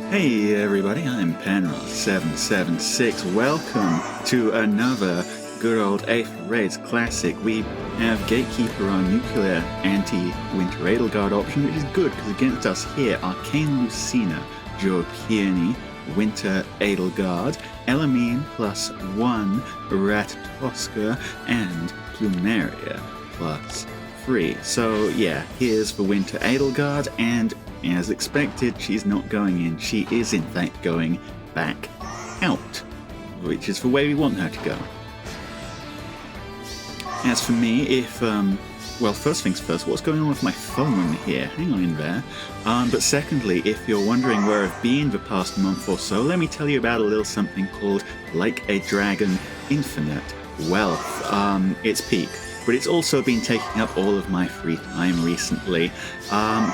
Hey everybody, I'm Penrose776. Welcome to another good old Aether Raids classic. We have Gatekeeper on nuclear anti-Winter Edelgard option, which is good because against us here, Arcane Lucina, Peony, Winter Edelgard, Elamine +1, Ratatoskr, and Plumeria +3. So yeah, here's for Winter Edelgard, and as expected, she's not going in. She is in fact going back out, which is the way we want her to go. As for me, well, first things first, what's going on with my phone here? Hang on in there. But secondly, if you're wondering where I've been the past month or so, let me tell you about a little something called Like a Dragon Infinite Wealth. It's peak, but it's also been taking up all of my free time recently.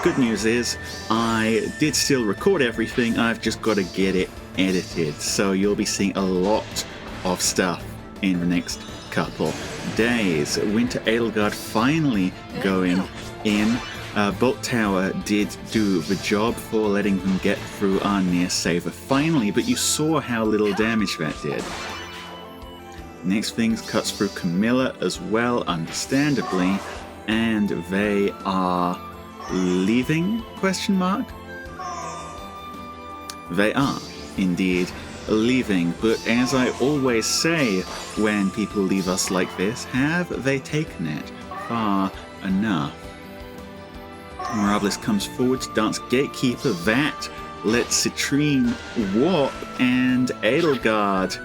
Good news is, I did still record everything, I've just got to get it edited, so you'll be seeing a lot of stuff in the next couple days. Winter Edelgard finally going in. Bolt Tower did do the job for letting them get through our near saver finally, but you saw how little damage that did. Next things cuts through Camilla as well, understandably, and they are leaving, question mark? They are indeed leaving, but as I always say when people leave us like this, have they taken it far enough? Mirabilis comes forward to dance Gatekeeper, that lets Citrine warp, and Edelgard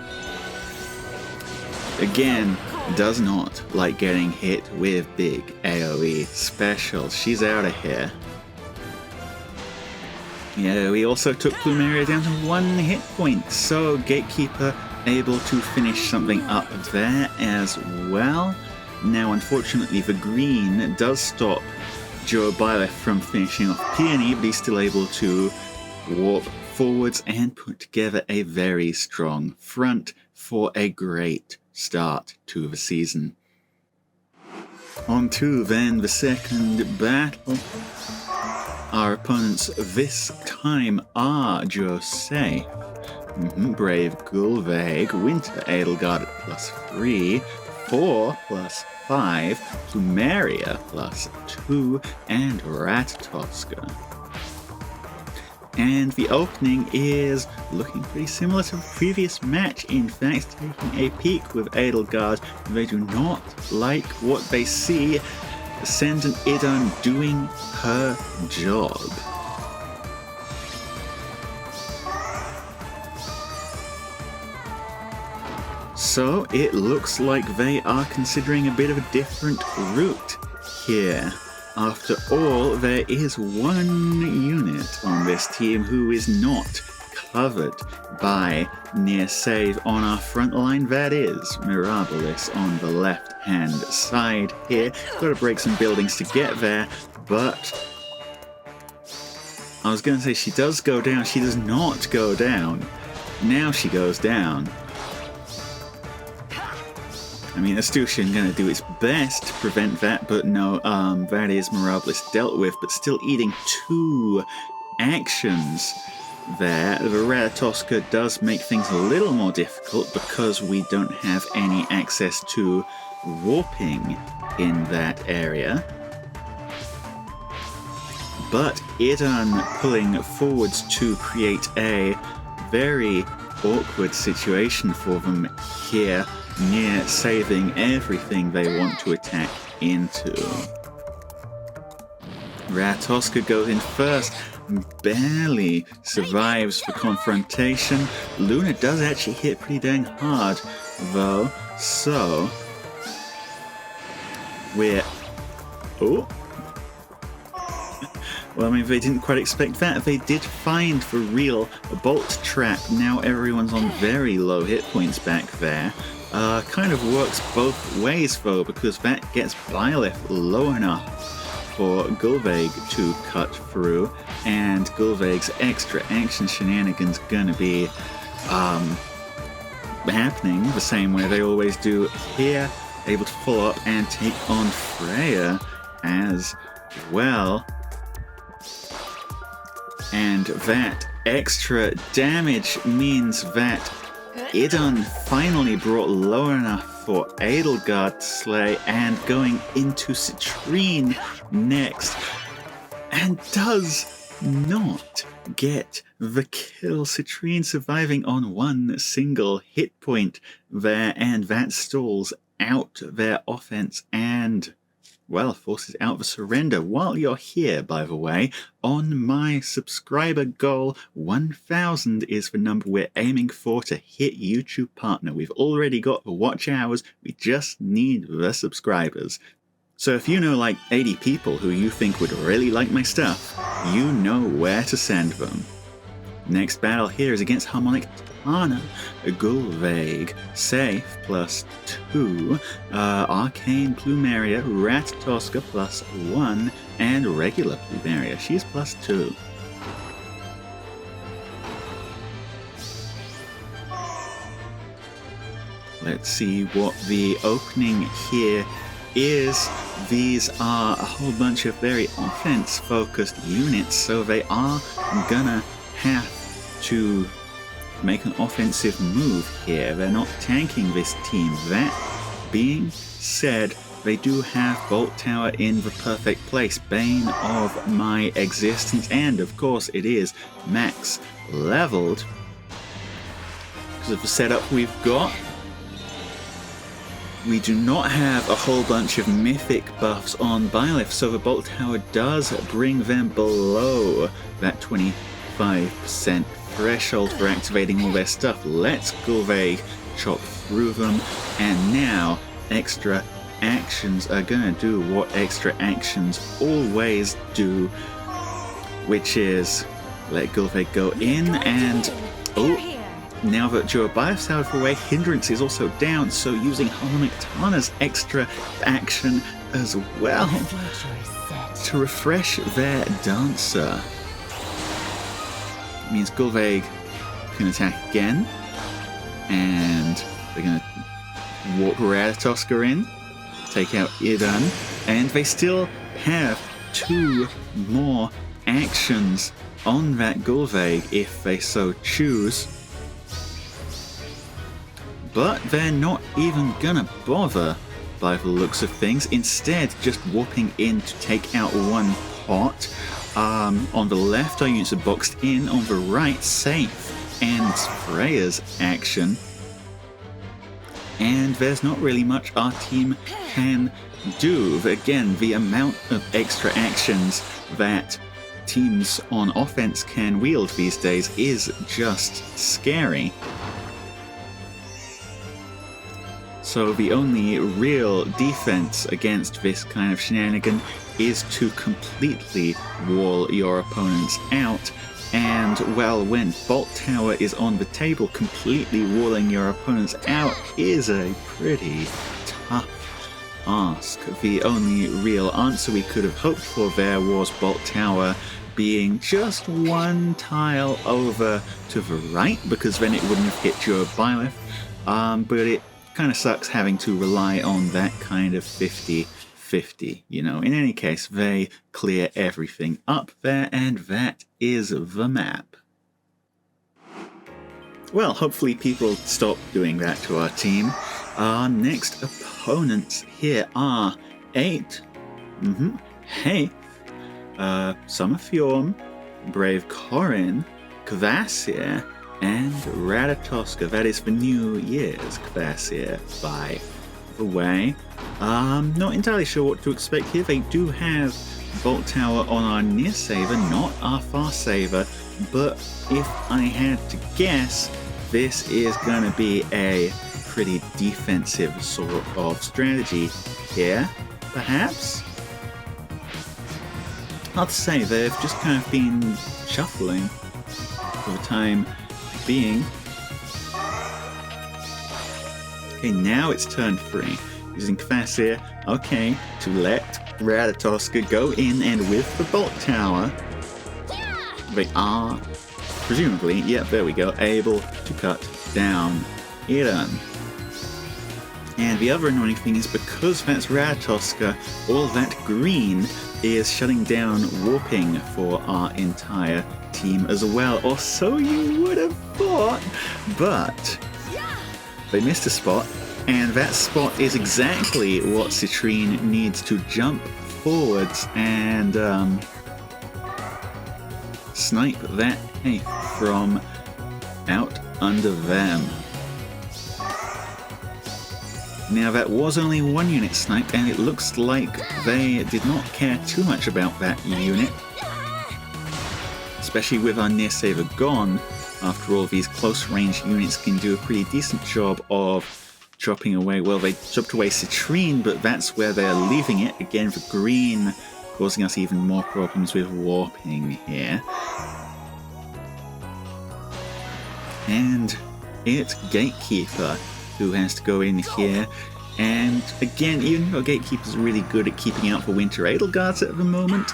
again does not like getting hit with big AoE specials. She's out of here. Yeah, we also took Plumeria down to 1 hit point, so Gatekeeper able to finish something up there as well. Now, unfortunately, the green does stop Byleth from finishing off Peony, but he's still able to warp forwards and put together a very strong front for a great start to the season. On to then the second battle. Our opponents this time are Jose, Brave Gullveig, Winter Edelgard at +3, 4 +5, Plumeria +2, and Ratatoskr. And the opening is looking pretty similar to the previous match, in fact taking a peek with Edelgard. They do not like what they see. Ascendant Idun doing her job. So it looks like they are considering a bit of a different route here. After all, there is one unit on this team who is not covered by near save on our front line. That is Mirabilis on the left hand side here. Got to break some buildings to get there, but I was going to say she does go down. She does not go down. Now she goes down. I mean, Astucian going to do its best to prevent that, but no, that is Mirabilis dealt with, but still eating 2 actions there. The Ratatoskr does make things a little more difficult because we don't have any access to warping in that area. But Idun pulling forwards to create a very awkward situation for them here, near saving everything they want to attack into. Ratatoskr goes in first, barely survives the confrontation. Luna does actually hit pretty dang hard, though, so we're... Oh! Well, I mean, they didn't quite expect that. They did find the real bolt trap. Now everyone's on very low hit points back there. Kind of works both ways, though, because that gets Byleth low enough for Gullveig to cut through, and Gullveig's extra action shenanigans gonna be happening the same way they always do here, able to follow up and take on Freya as well. And that extra damage means that Idun finally brought low enough for Edelgard to slay, and going into Citrine next, and does not get the kill. Citrine surviving on one single hit point there, and that stalls out their offense and, well, forces out the surrender. While you're here, by the way, on my subscriber goal, 1,000 is the number we're aiming for to hit YouTube Partner. We've already got the watch hours, we just need the subscribers. So if you know like 80 people who you think would really like my stuff, you know where to send them. Next battle here is against Harmonic Tana, Gullveig, Safe +2, Arcane Plumeria, Ratatoskr +1, and regular Plumeria, she's +2. Let's see what the opening here is. These are a whole bunch of very offense-focused units, so they are gonna have to make an offensive move here. They're not tanking this team. That being said, they do have Bolt Tower in the perfect place, bane of my existence, and of course it is max leveled because of the setup we've got. We do not have a whole bunch of mythic buffs on Byleth, so the Bolt Tower does bring them below that 25% threshold for activating all their stuff. Let's Gullveig chop through them, and now extra actions are gonna do what extra actions always do, which is let Gullveig go in, and now that your Byleth's out of the way, hindrance is also down, so using Harmonic Tana's extra action as well to refresh their dancer. It means Gullveig can attack again, and they're going to walk Ratatoskr in, take out Idun, and they still have 2 more actions on that Gullveig if they so choose. But they're not even gonna bother by the looks of things, instead just warping in to take out one pot. On the left our units are boxed in, on the right Safe and Freya's action, and there's not really much our team can do. Again, the amount of extra actions that teams on offense can wield these days is just scary. So the only real defense against this kind of shenanigan is to completely wall your opponents out. And, well, when Bolt Tower is on the table, completely walling your opponents out is a pretty tough ask. The only real answer we could have hoped for there was Bolt Tower being just one tile over to the right, because then it wouldn't have hit your Byleth. But it kind of sucks having to rely on that kind of 50-50, you know. In any case, they clear everything up there, and that is the map. Well, hopefully people stop doing that to our team. Our next opponents here are 8, Hey, Summerfjorn, Brave Corrin, Kvasir, and Ratatoskr. That is for New Year's Kvasir, by the way. Not entirely sure what to expect here. They do have Bolt Tower on our near saver, not our far saver, but if I had to guess, this is going to be a pretty defensive sort of strategy here, perhaps? Hard to say, they've just kind of been shuffling for the time being. Okay, now it's turn 3. Using Kvasir, okay, to let Ratatoskr go in, and with the Bolt Tower, they are, presumably, yep, there we go, able to cut down Idun. And the other annoying thing is, because that's Ratatoskr, all that green is shutting down warping for our entire team as well, or so you would have thought, but they missed a spot, and that spot is exactly what Citrine needs to jump forwards and snipe that Aether from out under them. Now that was only one unit sniped, and it looks like they did not care too much about that unit. Especially with our near saver gone. After all, these close range units can do a pretty decent job of chopping away. Well, they chopped away Citrine, but that's where they're leaving it. Again, for green, causing us even more problems with warping here. And it's Gatekeeper who has to go in here, and again, even though Gatekeeper's really good at keeping out for Winter Edelgards at the moment,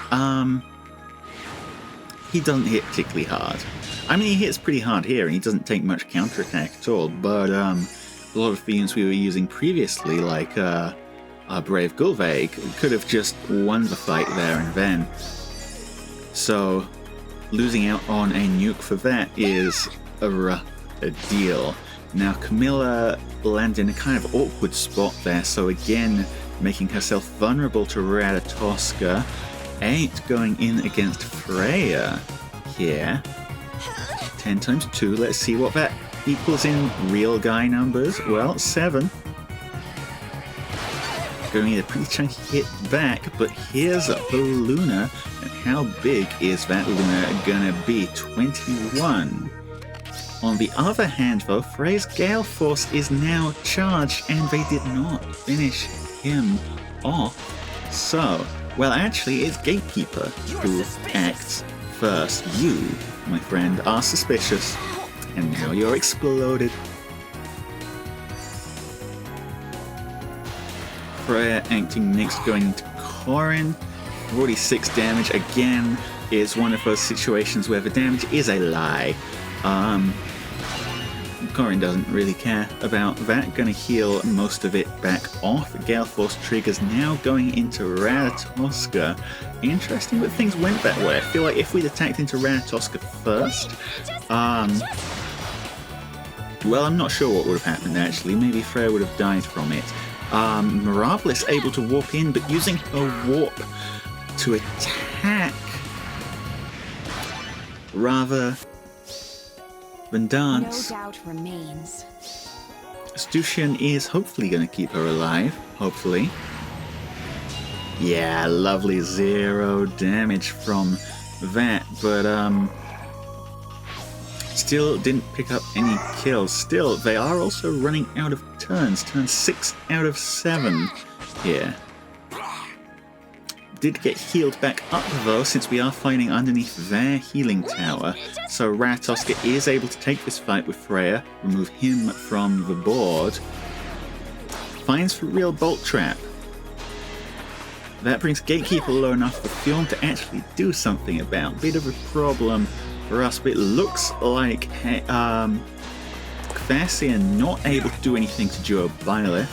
he doesn't hit particularly hard. I mean, he hits pretty hard here, and he doesn't take much counterattack at all, but a lot of themes we were using previously, like our Brave Gullveig, could have just won the fight there and then. So, losing out on a nuke for that is a rough deal. Now Camilla landed in a kind of awkward spot there, so again making herself vulnerable to Ratatoskr. 8 going in against Freya here. 10 times 2, let's see what that equals in real guy numbers. Well, 7. Going in a pretty chunky hit back, but here's the Luna, and how big is that Luna gonna be? 21. On the other hand, though, Freya's Galeforce is now charged, and they did not finish him off. So, well, actually, it's Gatekeeper who acts first. You, my friend, are suspicious, and now you're exploded. Freya acting next, going into Corrin. 46 damage again is one of those situations where the damage is a lie. Corrin doesn't really care about that. Gonna heal most of it back off. Galeforce triggers now going into Ratatoskr. Interesting that things went that way. I feel like if we'd attacked into Ratatoskr first, well, I'm not sure what would have happened actually. Maybe Freya would have died from it. Mirabilis able to warp in, but using her warp to attack rather than dance. No doubt remains. Stuchian is hopefully going to keep her alive. Hopefully. Yeah, lovely 0 damage from that, but still didn't pick up any kills. Still, they are also running out of turns. Turn 6 out of 7 here. Did get healed back up though, since we are fighting underneath their healing tower. So Ratatoskr is able to take this fight with Freya, remove him from the board. Finds for real Bolt Trap. That brings Gatekeeper low enough for Fjorm to actually do something about. Bit of a problem for us, but it looks like Kvassian not able to do anything to Duo Byleth.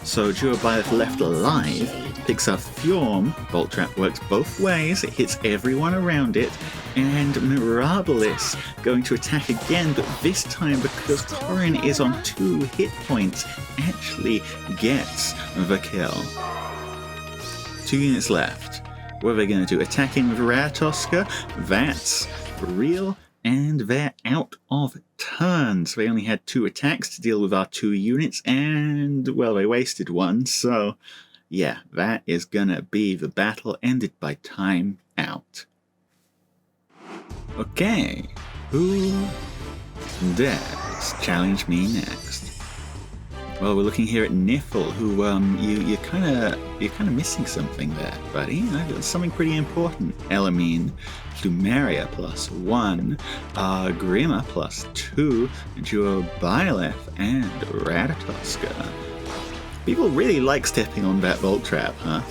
So Duo Byleth left alive, picks up Fjorm. Bolt Trap works both ways, it hits everyone around it, and Mirabilis going to attack again, but this time because Corrin is on 2 hit points, actually gets the kill. 2 units left. What are they going to do? Attacking with Ratatoskr? That's real, and they're out of turns. They only had 2 attacks to deal with our 2 units, and, well, they wasted 1, so yeah, that is gonna be the battle ended by time out. Okay, who dares challenge me next? Well, we're looking here at Niffle, who you're kind of missing something there, buddy. Something pretty important. Elamine, Plumeria +1, Grima +2, Duo Byleth, and Ratatoskr. People really like stepping on that Bolt Trap, huh?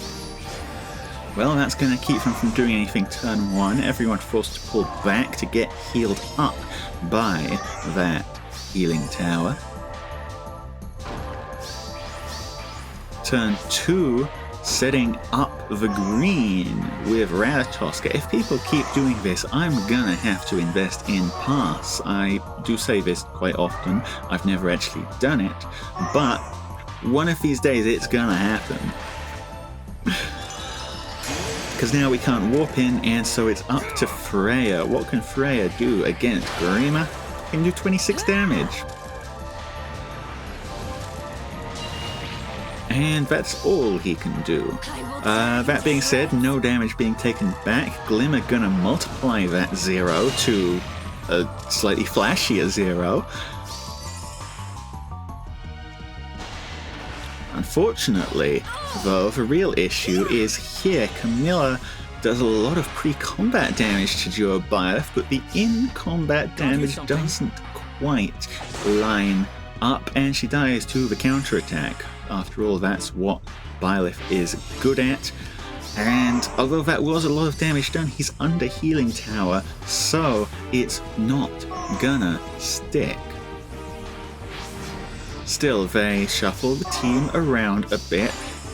Well, that's going to keep them from doing anything turn 1. Everyone forced to pull back to get healed up by that healing tower. Turn 2, setting up the green with Ratatoskr. If people keep doing this, I'm gonna have to invest in pass. I do say this quite often. I've never actually done it, but one of these days it's gonna happen. Because now we can't warp in, and so it's up to Freya. What can Freya do against Grima? Can do 26 damage. And that's all he can do. That being said, no damage being taken back. Glimmer gonna multiply that 0 to a slightly flashier 0. Unfortunately, though, the real issue is here. Camilla does a lot of pre-combat damage to duo Byleth, but the in-combat damage doesn't quite line up, and she dies to the counterattack. After all, that's what Byleth is good at. And although that was a lot of damage done, he's under healing tower, so it's not gonna stick. Still, they shuffle the team around a bit.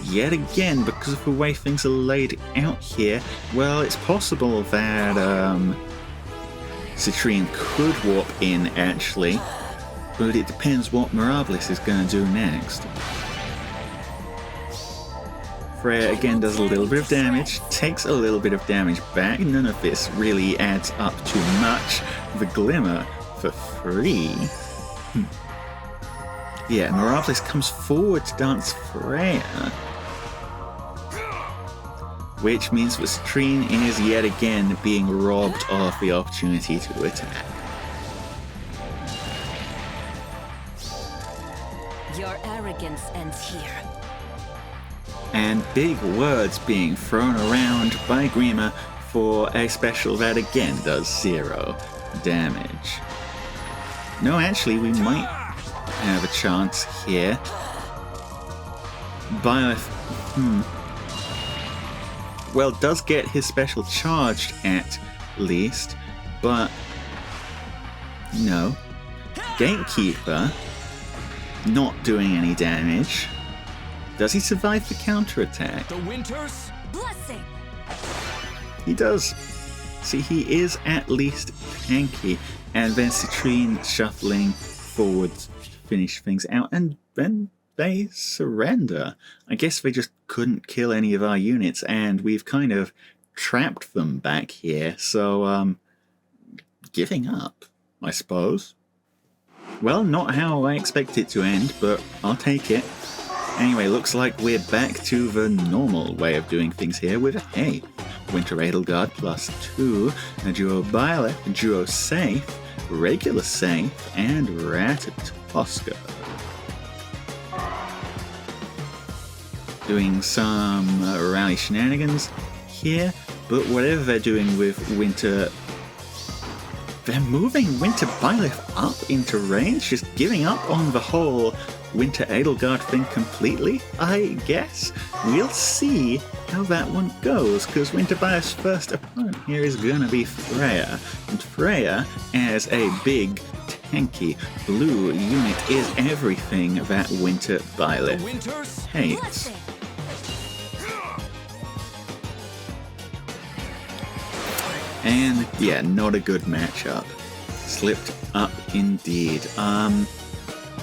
Yet again, because of the way things are laid out here, well, it's possible that Citrine could warp in, actually. But it depends what Mirabilis is going to do next. Freya again does a little bit of damage, takes a little bit of damage back. None of this really adds up too much. The Glimmer for free. Yeah, Mirabilis comes forward to dance Freya. Which means that Citrine is yet again being robbed of the opportunity to attack. Your arrogance ends here. And big words being thrown around by Grima for a special that again does 0 damage. No, actually, we might have a chance here. Byleth, well, does get his special charged at least, but no. Gatekeeper, not doing any damage. Does he survive the counterattack? The Winter's blessing. He does. See, he is at least tanky, and then Citrine shuffling forwards to finish things out, and then they surrender. I guess they just couldn't kill any of our units, and we've kind of trapped them back here, so, giving up, I suppose. Well, not how I expect it to end, but I'll take it. Anyway, looks like we're back to the normal way of doing things here with, hey, Winter Edelgard +2, a duo Byleth, a duo Safe, regular Safe, and Ratatoskr. Doing some rally shenanigans here, but whatever they're doing with Winter, they're moving Winter Byleth up into range, just giving up on the whole Winter Edelgard thing completely, I guess. We'll see how that one goes, because Winter Byleth's first opponent here is gonna be Freya, and Freya, as a big, tanky blue unit, is everything that Winter Byleth hates. And yeah, not a good matchup. Slipped up indeed.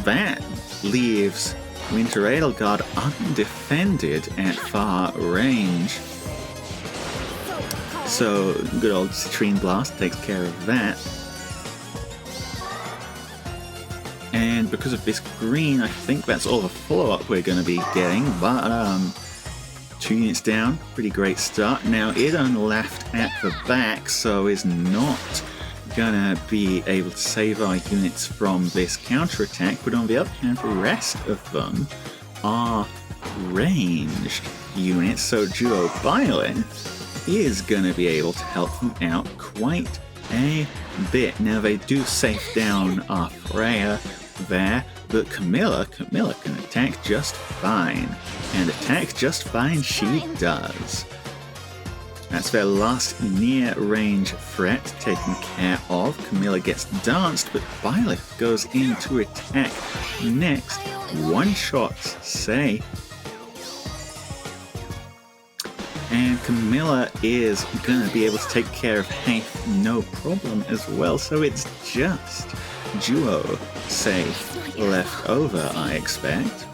That leaves Winter Edelgard undefended at far range. So good old Citrine Blast takes care of that. And because of this green, I think that's all the follow-up we're going to be getting, but 2 units down, pretty great start. Now Idun left at the back, so is not gonna be able to save our units from this counterattack, but on the other hand, the rest of them are ranged units, so duo Byleth is gonna be able to help them out quite a bit. Now they do safe down our Freya there, but Camilla can attack just fine. And attack just fine she does. That's their last near-range threat taken care of. Camilla gets danced, but Byleth goes in to attack next. One-shots Safe. And Camilla is gonna be able to take care of Haith no problem as well, so it's just duo safe left over, I expect.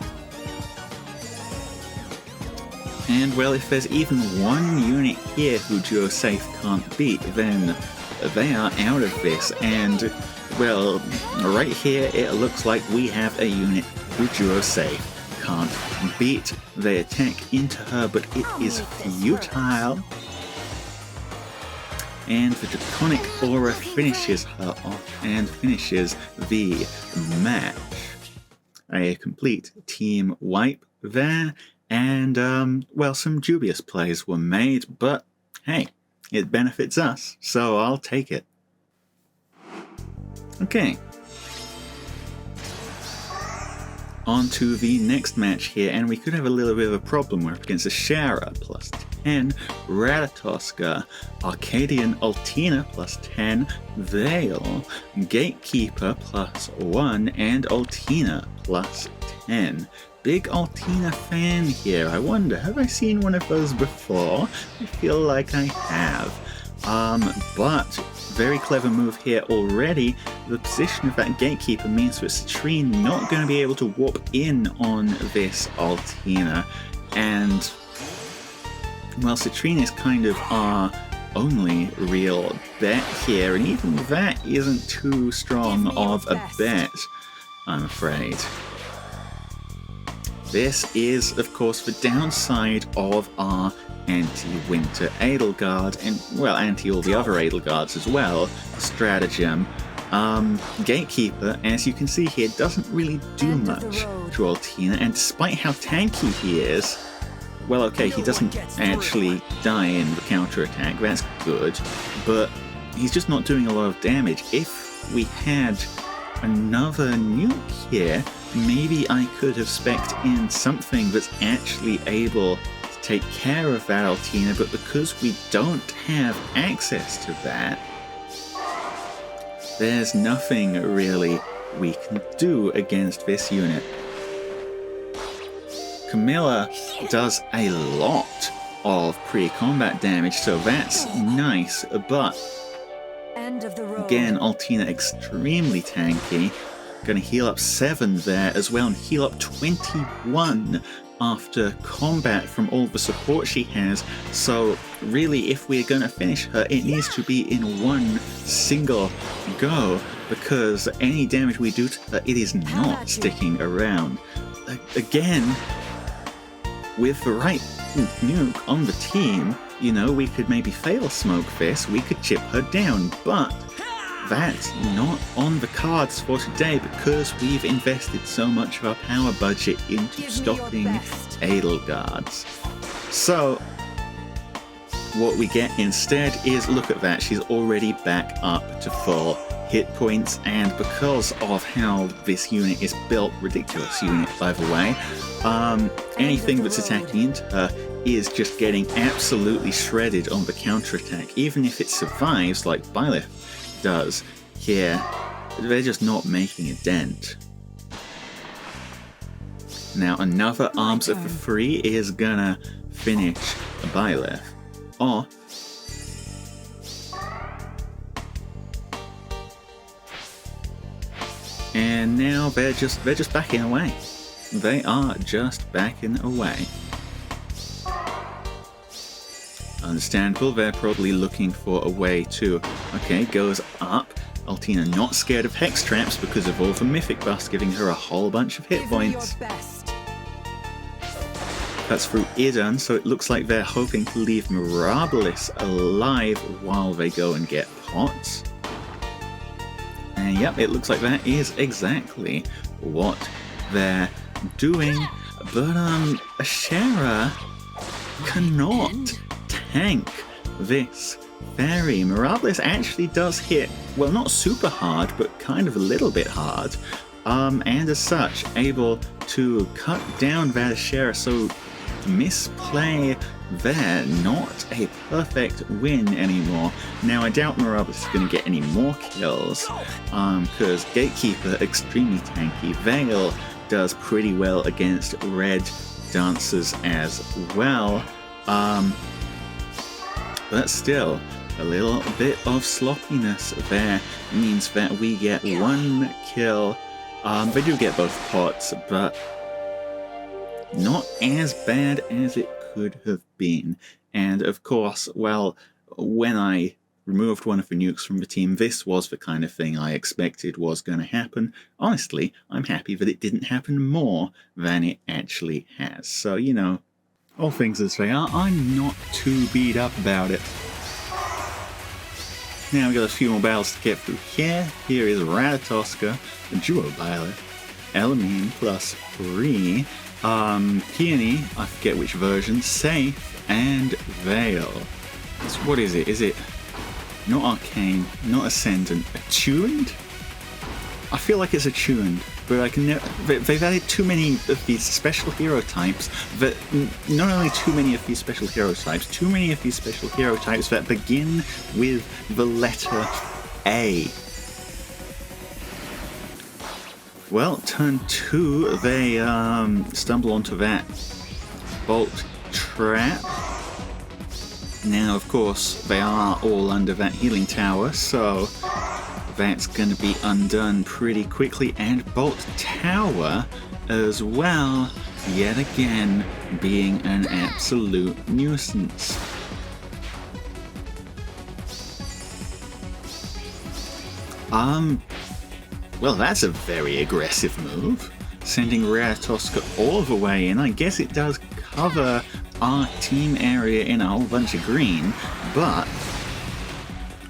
And well, if there's even one unit here who duo safe can't beat, then they are out of this. And well, right here it looks like we have a unit who duo safe can't beat. They attack into her, but it is futile. And the Draconic Aura finishes her off and finishes the match. A complete team wipe there, and well, some dubious plays were made, but hey, it benefits us, so I'll take it. Okay. On to the next match here, and we could have a little bit of a problem. We're up against a Shara plus 10, Ratatoskr, Arcadian Altina plus 10, Veil, Gatekeeper plus 1, and Altina plus 10. Big Altina fan here. I wonder, have I seen one of those before? I feel like I have. But very clever move here already. The position of that Gatekeeper means that Seidr not going to be able to warp in on this Altina, and well, Seidr is kind of our only real bet here, and even that isn't too strong of a bet, I'm afraid. This is, of course, the downside of our anti-Winter Edelgard, and, well, anti all the other Edelgards as well, stratagem. Gatekeeper, as you can see here, doesn't really do much to Altina, and despite how tanky he is, well, okay, he doesn't actually die in the counterattack, that's good, but he's just not doing a lot of damage. If we had another nuke here, maybe I could have spec'd in something that's actually able to take care of that Altina, but because we don't have access to that, there's nothing really we can do against this unit. Camilla does a lot of pre-combat damage, so that's nice, but again, Altina extremely tanky. Gonna heal up 7 there as well, and heal up 21 after combat from all the support she has. So really, if we're gonna finish her, it needs to be in one single go, because any damage we do to her, it is not sticking around. Again, with the right nuke on the team, you know, we could maybe fail smoke this, we could chip her down, but that's not on the cards for today because we've invested so much of our power budget into stopping Edelgards. So what we get instead is, look at that, she's already back up to full hit points, and because of how this unit is built, ridiculous unit by the way, anything that's attacking into her is just getting absolutely shredded on the counterattack. Even if it survives like Byleth does here, they're just not making a dent. Now another Arms of the Free is gonna finish Byleth off. And now they're just backing away. They are just backing away. Understandable, they're probably looking for a way to, okay, goes up. Altina not scared of Hex Traps because of all the Mythic buffs, giving her a whole bunch of hit points. That's through Idun, so it looks like they're hoping to leave Mirabilis alive while they go and get pots. And yep, it looks like that is exactly what they're doing. But Ashera cannot tank this fairy. Mirabilis actually does hit, well, not super hard, but kind of a little bit hard. And as such, able to cut down that Ashera, so misplay there, not a perfect win anymore. Now I doubt Mirabilis is going to get any more kills, because Gatekeeper extremely tanky. Veil does pretty well against red dancers as well. but still, a little bit of sloppiness there means that we get 1 kill. They do get both pots, but not as bad as it could have been. And of course, well, when I removed one of the nukes from the team, this was the kind of thing I expected was going to happen. Honestly, I'm happy that it didn't happen more than it actually has. So, you know, all things as they are, I'm not too beat up about it. Now we've got a few more battles to get through here. Here is Ratatoskr, Duo Byleth, Elamine plus 3, Peony, I forget which version, Safe, and Veil. So what is it? Is it not Arcane, not Ascendant, Attuned? I feel like it's Attuned, but I can never... They've added too many of these special hero types that... Not only too many of these special hero types, too many of these special hero types that begin with the letter A. Well, turn 2, they stumble onto that bolt trap. Now, of course, they are all under that healing tower, so that's going to be undone pretty quickly. And bolt tower as well, yet again, being an absolute nuisance. Well, that's a very aggressive move, sending Ratatoskr all the way in. I guess it does cover our team area in a whole bunch of green, but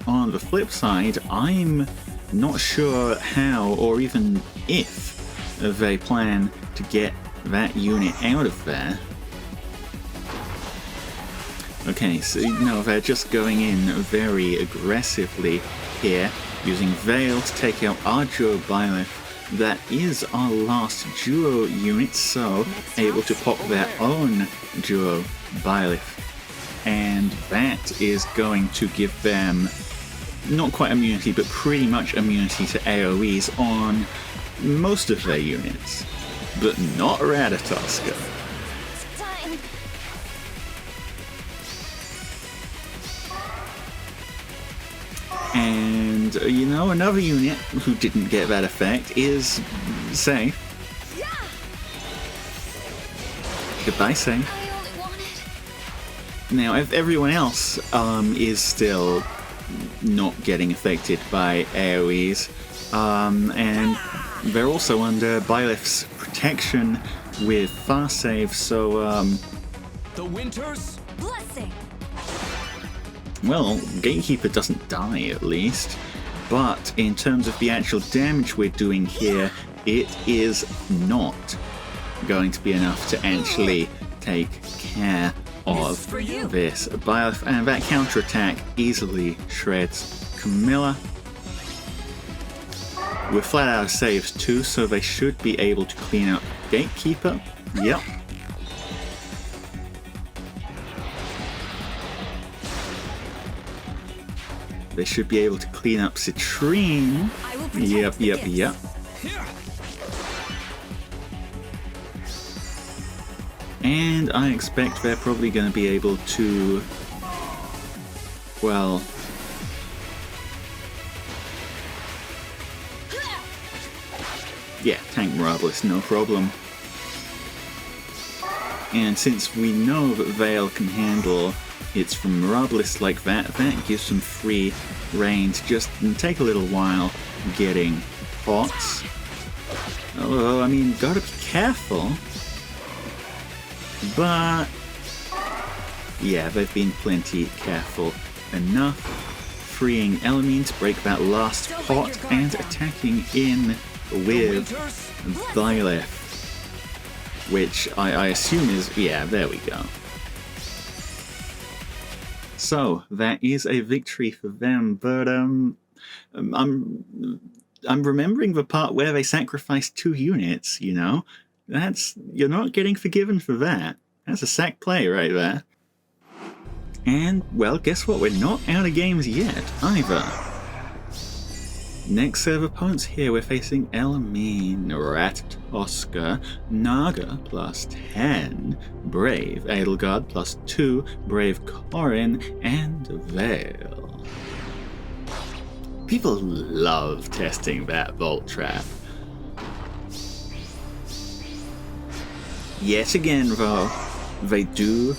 on the flip side, I'm not sure how or even if they plan to get that unit out of there. Okay, so no, they're just going in very aggressively here, using Veil to take out our Duo Byleth. That is our last duo unit, so able to pop their own Duo Byleth. And that is going to give them not quite immunity, but pretty much immunity to AoEs on most of their units. But not Ratatoskr. And, you know, another unit who didn't get that effect is Safe. Goodbye, Safe. Now, if everyone else is still not getting affected by AoEs, and they're also under Byleth's protection with fast save, so the Winter's blessing. Well, Gatekeeper doesn't die at least, but in terms of the actual damage we're doing here, it is not going to be enough to actually take care of this. Byleth, and that counterattack easily shreds Camilla. We're flat out of saves too, so they should be able to clean up Gatekeeper. Yep. They should be able to clean up Citrine. Yep. And I expect they're probably going to be able to, well, yeah, tank Mirabilis, no problem. And since we know that Veil can handle hits from Mirabilis like that, that gives them free reign to just take a little while getting pots. Although, I mean, gotta be careful. But yeah, they've been plenty careful enough. Freeing Elamine to break that last pot and attacking in with Byleth, which I assume is, yeah, there we go. So that is a victory for them, but I'm remembering the part where they sacrificed 2 units, you know? You're not getting forgiven for that. That's a sack play right there. And, well, guess what? We're not out of games yet, either. Next set of opponents here, we're facing Elamine, Ratatoskr, Naga +10, Brave Edelgard +2, Brave Corrin, and Veil. People love testing that Vault Trap. Yet again, though, they do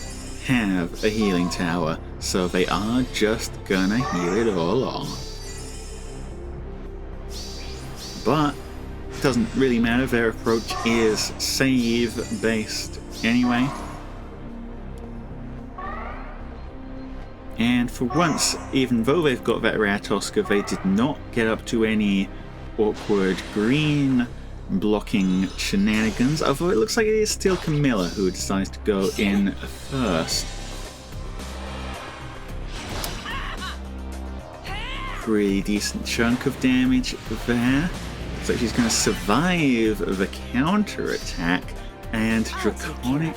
have a healing tower, so they are just gonna heal it all on. But it doesn't really matter, their approach is save based anyway. And for once, even though they've got that Ratatoskr, they did not get up to any awkward green blocking shenanigans, although it looks like it is still Camilla who decides to go in first. Pretty decent chunk of damage there. So she's going to survive the counter attack, and Draconic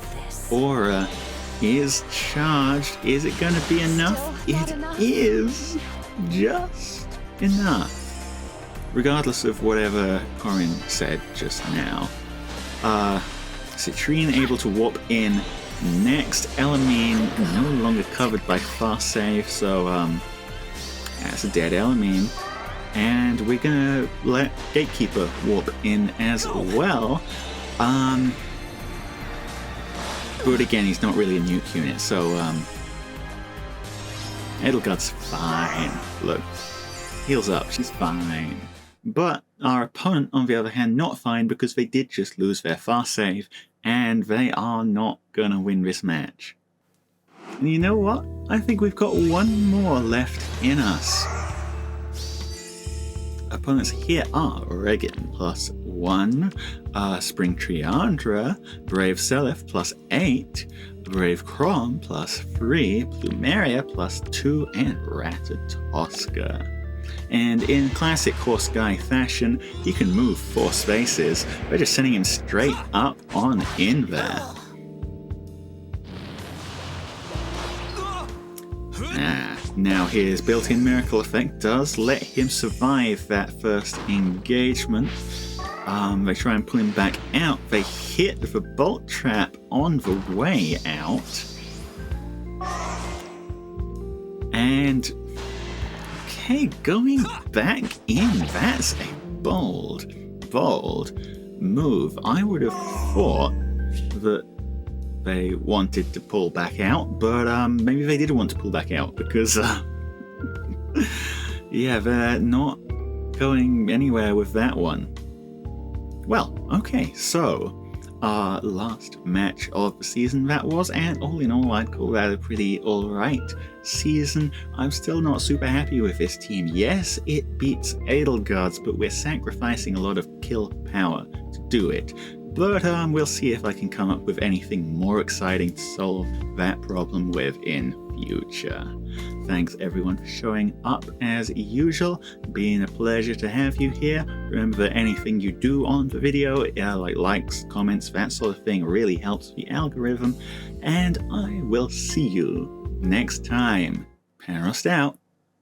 Aura is charged. Is it going to be enough? It is just enough. Regardless of whatever Corrin said just now. Citrine able to warp in next. Elamine no longer covered by fast save, so that's a dead Elamine. And we're gonna let Gatekeeper warp in as well. But again, he's not really a nuke unit, so Edelgard's fine. Look, heals up, she's fine. But our opponent, on the other hand, not fine, because they did just lose their fast save, and they are not gonna win this match. And you know what? I think we've got one more left in us. Opponents here are Regan +1, Spring Triandra, Brave Selef +8, Brave Crom +3, Plumeria +2, and Ratatoskr. And in classic Horse Guy fashion, he can move 4 spaces. We're just sending him straight up on in there. Now his built-in miracle effect does let him survive that first engagement. They try and pull him back out. They hit the bolt trap on the way out. And okay, going back in, that's a bold move. I would have thought that they wanted to pull back out, but maybe they didn't want to pull back out, because yeah, they're not going anywhere with that one. Well, okay, so our last match of the season that was, and all in all I'd call that a pretty alright season. I'm still not super happy with this team. Yes, it beats Edelgard's, but we're sacrificing a lot of kill power to do it. But we'll see if I can come up with anything more exciting to solve that problem with in future. Thanks everyone for showing up as usual. Been a pleasure to have you here. Remember that anything you do on the video, like likes, comments, that sort of thing, really helps the algorithm. And I will see you next time. Perost out.